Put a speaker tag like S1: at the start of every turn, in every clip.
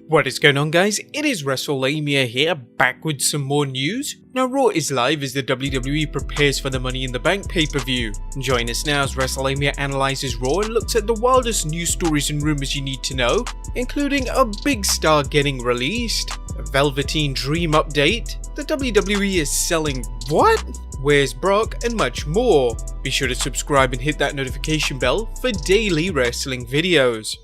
S1: What is going on, guys? It is Wrestlelamia here, back with some more news. Now Raw is live as the WWE prepares for the Money in the Bank pay-per-view. Join us now as Wrestlelamia analyzes Raw and looks at the wildest news stories and rumors you need to know, including a big star getting released, a Velveteen dream update, the WWE is selling what? Where's Brock, and much more. Be sure to subscribe and hit that notification bell for daily wrestling videos.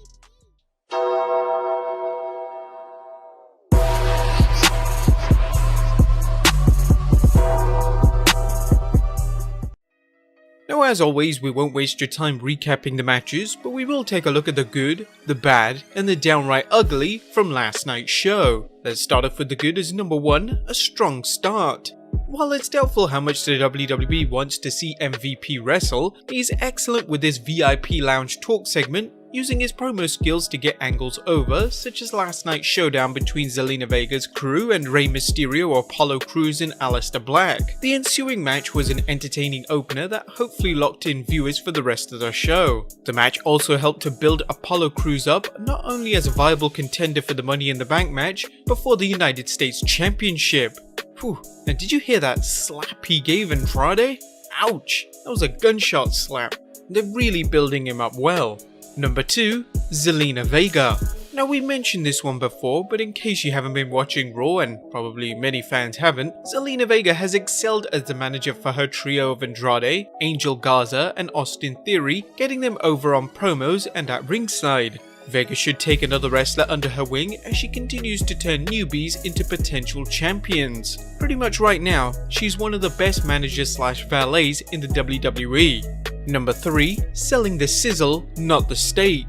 S1: Now, as always, we won't waste your time recapping the matches, but we will take a look at the good, the bad, and the downright ugly from last night's show. Let's start off with the good as number 1, a strong start. While it's doubtful how much the WWE wants to see MVP wrestle, he's excellent with his VIP Lounge talk segment, using his promo skills to get angles over, such as last night's showdown between Zelina Vega's crew and Rey Mysterio, Apollo Crews and Aleister Black. The ensuing match was an entertaining opener that hopefully locked in viewers for the rest of the show. The match also helped to build Apollo Crews up not only as a viable contender for the Money in the Bank match, but for the United States Championship. Whew, and did you hear that slap he gave Andrade? Ouch, that was a gunshot slap. They're really building him up well. Number 2, Zelina Vega. Now, we mentioned this one before, but in case you haven't been watching Raw, and probably many fans haven't, Zelina Vega has excelled as the manager for her trio of Andrade, Angel Garza and Austin Theory, getting them over on promos and at ringside. Vega should take another wrestler under her wing as she continues to turn newbies into potential champions. Pretty much right now, she's one of the best managers / valets in the WWE. Number 3, selling the sizzle, not the steak.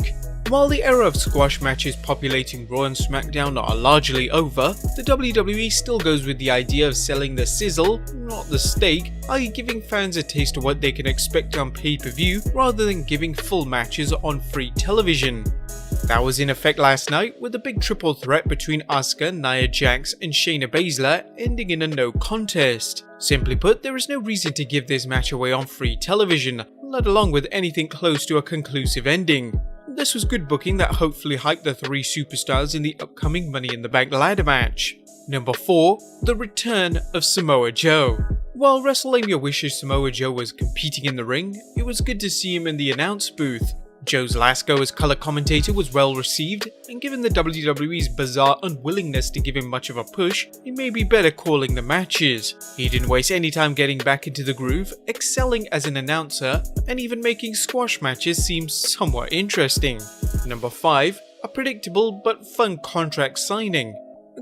S1: While the era of squash matches populating Raw and SmackDown are largely over, the WWE still goes with the idea of selling the sizzle, not the steak, i.e. giving fans a taste of what they can expect on pay-per-view rather than giving full matches on free television. That was in effect last night, with a big triple threat between Asuka, Nia Jax and Shayna Baszler ending in a no contest. Simply put, there is no reason to give this match away on free television, let alone with anything close to a conclusive ending. This was good booking that hopefully hyped the 3 superstars in the upcoming Money in the Bank ladder match. Number 4, the return of Samoa Joe. While WrestleLamia wishes Samoa Joe was competing in the ring, it was good to see him in the announce booth. Joe's last go as color commentator was well received, and given the WWE's bizarre unwillingness to give him much of a push, he may be better calling the matches. He didn't waste any time getting back into the groove, excelling as an announcer, and even making squash matches seem somewhat interesting. Number 5, a predictable but fun contract signing.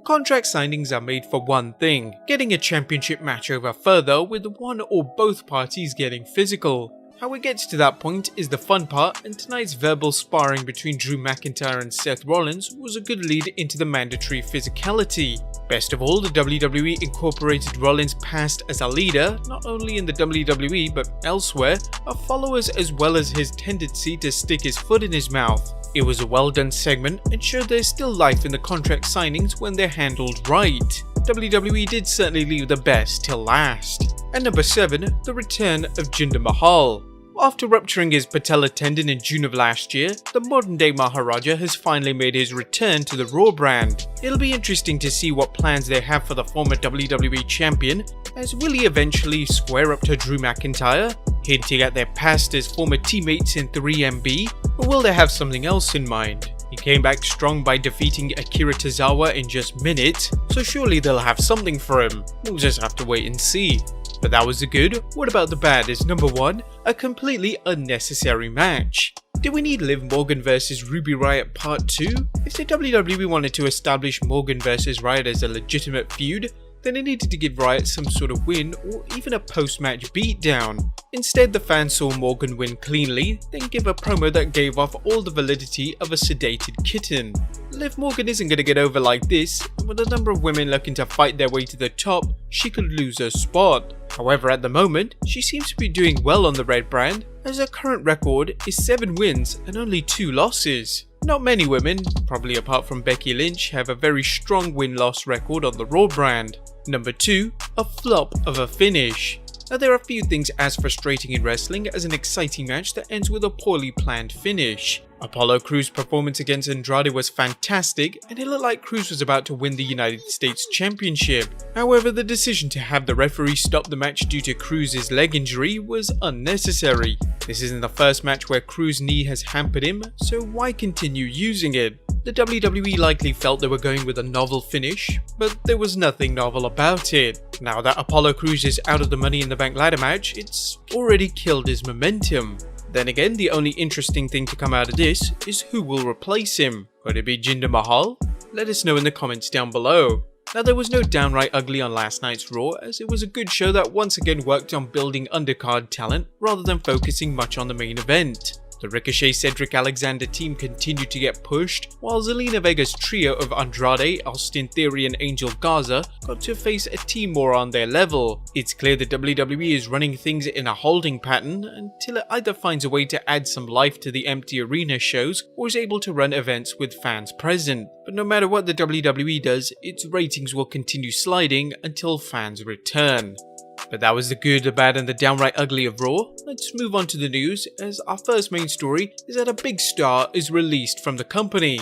S1: Contract signings are made for one thing, getting a championship match over further with one or both parties getting physical. How it gets to that point is the fun part, and tonight's verbal sparring between Drew McIntyre and Seth Rollins was a good lead into the mandatory physicality. Best of all, the WWE incorporated Rollins' past as a leader, not only in the WWE but elsewhere, of followers as well as his tendency to stick his foot in his mouth. It was a well done segment and showed there's still life in the contract signings when they're handled right. WWE did certainly leave the best till last. And number 7, the return of Jinder Mahal. After rupturing his patella tendon in June of last year, the modern day Maharaja has finally made his return to the Raw brand. It'll be interesting to see what plans they have for the former WWE champion, as will he eventually square up to Drew McIntyre, hinting at their past as former teammates in 3MB, or will they have something else in mind? He came back strong by defeating Akira Tozawa in just minutes, so surely they'll have something for him. We'll just have to wait and see. But that was the good. What about the bad is number 1, a completely unnecessary match. Did we need Liv Morgan vs Ruby Riott Part 2? If the WWE wanted to establish Morgan vs Riott as a legitimate feud, then it needed to give Riott some sort of win or even a post-match beatdown. Instead, the fans saw Morgan win cleanly, then give a promo that gave off all the validity of a sedated kitten. Liv Morgan isn't going to get over like this, and with a number of women looking to fight their way to the top, she could lose her spot. However, at the moment, she seems to be doing well on the red brand, as her current record is 7 wins and only 2 losses. Not many women, probably apart from Becky Lynch, have a very strong win-loss record on the Raw brand. Number 2, a flop of a finish. Now there are few things as frustrating in wrestling as an exciting match that ends with a poorly planned finish. Apollo Crews' performance against Andrade was fantastic, and it looked like Crews was about to win the United States Championship. However, the decision to have the referee stop the match due to Crews' leg injury was unnecessary. This isn't the first match where Crews' knee has hampered him, so why continue using it? The WWE likely felt they were going with a novel finish, but there was nothing novel about it. Now that Apollo Crews is out of the Money in the Bank ladder match, it's already killed his momentum. Then again, the only interesting thing to come out of this is who will replace him. Could it be Jinder Mahal? Let us know in the comments down below. Now there was no Downright Ugly on last night's Raw, as it was a good show that once again worked on building undercard talent rather than focusing much on the main event. The Ricochet Cedric Alexander team continued to get pushed, while Zelina Vega's trio of Andrade, Austin Theory and Angel Garza got to face a team more on their level. It's clear that WWE is running things in a holding pattern until it either finds a way to add some life to the empty arena shows or is able to run events with fans present. But no matter what the WWE does, its ratings will continue sliding until fans return. But that was the good, the bad and the downright ugly of Raw. Let's move on to the news, as our first main story is that a big star is released from the company.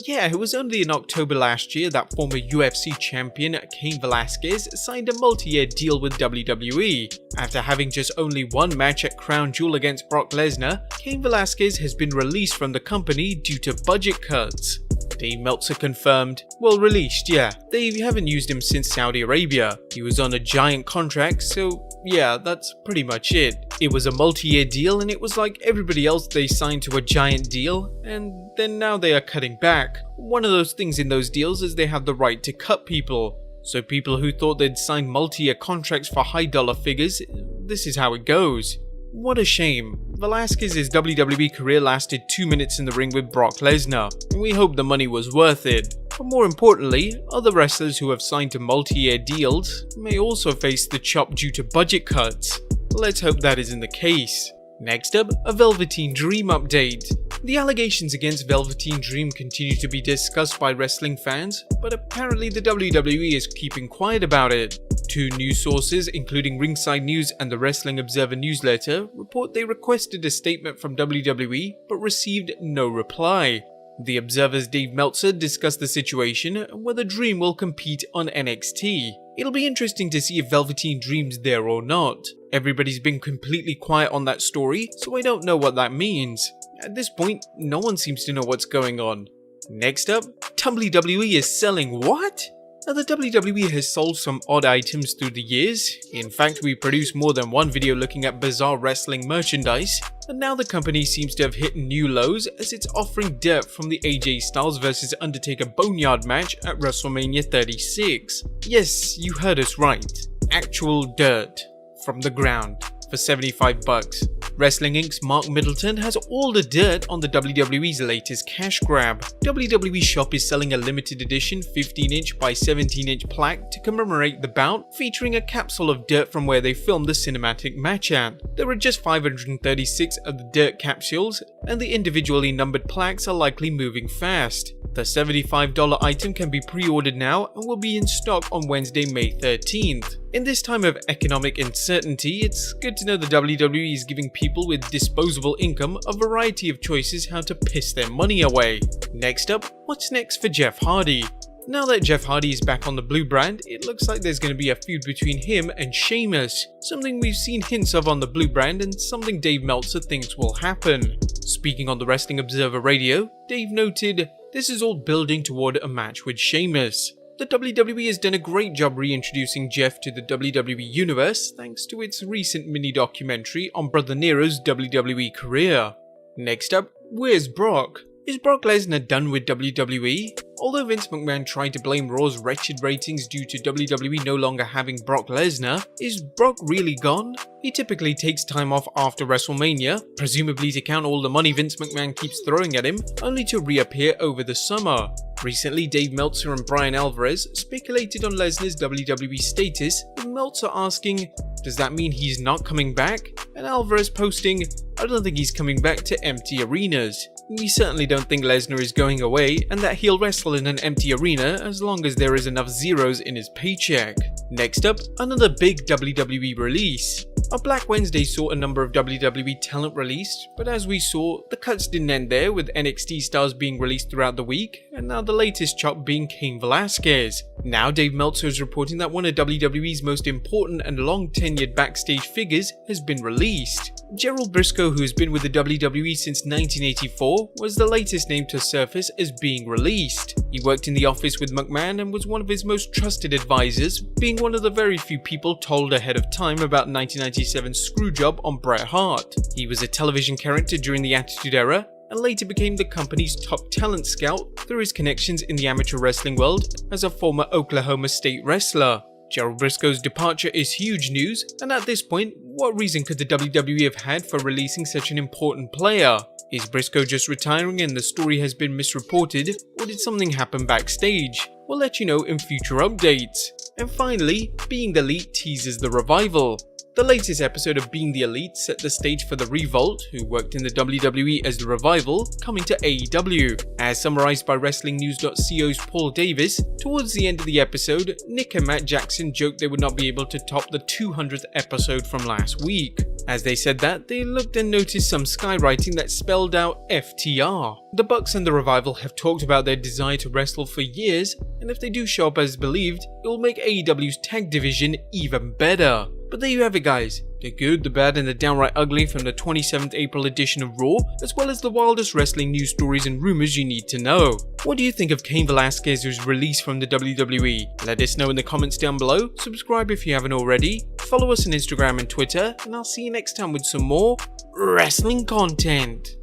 S1: Yeah, it was only in October last year that former UFC champion Cain Velasquez signed a multi-year deal with WWE. After having just only one match at Crown Jewel against Brock Lesnar, Cain Velasquez has been released from the company due to budget cuts. Dave Meltzer confirmed. Well, released, yeah. They haven't used him since Saudi Arabia. He was on a giant contract, so yeah, that's pretty much it. It was a multi-year deal, and it was like everybody else they signed to a giant deal, and then now they are cutting back. One of those things in those deals is they have the right to cut people. So people who thought they'd sign multi-year contracts for high dollar figures, this is how it goes. What a shame. Velasquez's WWE career lasted 2 minutes in the ring with Brock Lesnar, and we hope the money was worth it. But more importantly, other wrestlers who have signed to multi-year deals may also face the chop due to budget cuts. Let's hope that isn't the case. Next up, a Velveteen Dream update. The allegations against Velveteen Dream continue to be discussed by wrestling fans, but apparently the WWE is keeping quiet about it. Two news sources, including Ringside News and the Wrestling Observer newsletter, report they requested a statement from WWE but received no reply. The Observer's Dave Meltzer discussed the situation and whether Dream will compete on NXT. It'll be interesting to see if Velveteen Dream's there or not. Everybody's been completely quiet on that story, so I don't know what that means. At this point, no one seems to know what's going on. Next up, WWE Is Selling what? Now, the WWE has sold some odd items through the years. In fact, we produced more than one video looking at bizarre wrestling merchandise, and now the company seems to have hit new lows as it's offering dirt from the AJ Styles vs Undertaker Boneyard match at WrestleMania 36. Yes, you heard us right. Actual dirt from the ground for $75. Wrestling Inc.'s Mark Middleton has all the dirt on the WWE's latest cash grab. WWE Shop is selling a limited edition 15-inch by 17-inch plaque to commemorate the bout, featuring a capsule of dirt from where they filmed the cinematic match at. There are just 536 of the dirt capsules, and the individually numbered plaques are likely moving fast. The $75 item can be pre-ordered now and will be in stock on Wednesday, May 13th. In this time of economic uncertainty, it's good to know the WWE is giving people with disposable income a variety of choices how to piss their money away. Next up, what's next for Jeff Hardy? Now that Jeff Hardy is back on the blue brand, it looks like there's going to be a feud between him and Sheamus, something we've seen hints of on the blue brand and something Dave Meltzer thinks will happen. Speaking on the Wrestling Observer Radio, Dave noted, "This is all building toward a match with Sheamus. The WWE has done a great job reintroducing Jeff to the WWE Universe thanks to its recent mini-documentary on Brother Nero's WWE career." Next up, where's Brock? Is Brock Lesnar done with WWE? Although Vince McMahon tried to blame Raw's wretched ratings due to WWE no longer having Brock Lesnar, is Brock really gone? He typically takes time off after WrestleMania, presumably to count all the money Vince McMahon keeps throwing at him, only to reappear over the summer. Recently, Dave Meltzer and Brian Alvarez speculated on Lesnar's WWE status, with Meltzer asking, "Does that mean he's not coming back?" and Alvarez posting, "I don't think he's coming back to empty arenas. We certainly don't think Lesnar is going away and that he'll wrestle in an empty arena as long as there is enough zeros in his paycheck." Next up, another big WWE release. A Black Wednesday saw a number of WWE talent released, but as we saw, the cuts didn't end there, with NXT stars being released throughout the week, and now the latest chop being Cain Velasquez. Now Dave Meltzer is reporting that one of WWE's most important and long-tenured backstage figures has been released. Gerald Briscoe, who has been with the WWE since 1984, was the latest name to surface as being released. He worked in the office with McMahon and was one of his most trusted advisors, being one of the very few people told ahead of time about 1997's screwjob on Bret Hart. He was a television character during the Attitude Era, and later became the company's top talent scout through his connections in the amateur wrestling world as a former Oklahoma State wrestler. Gerald Briscoe's departure is huge news, and at this point, what reason could the WWE have had for releasing such an important player? Is Briscoe just retiring and the story has been misreported, or did something happen backstage? We'll let you know in future updates. And finally, Being the Elite teases the revival. The latest episode of Being the Elite set the stage for the Revolt, who worked in the WWE as the Revival, coming to AEW. As summarized by WrestlingNews.co's Paul Davis, towards the end of the episode, Nick and Matt Jackson joked they would not be able to top the 200th episode from last week. As they said that, they looked and noticed some skywriting that spelled out FTR. The Bucks and the Revival have talked about their desire to wrestle for years, and if they do show up as believed, it will make AEW's tag division even better. But there you have it, guys. The good, the bad, and the downright ugly from the 27th April edition of Raw, as well as the wildest wrestling news stories and rumors you need to know. What do you think of Cain Velasquez's release from the WWE? Let us know in the comments down below, subscribe if you haven't already, follow us on Instagram and Twitter, and I'll see you next time with some more wrestling content.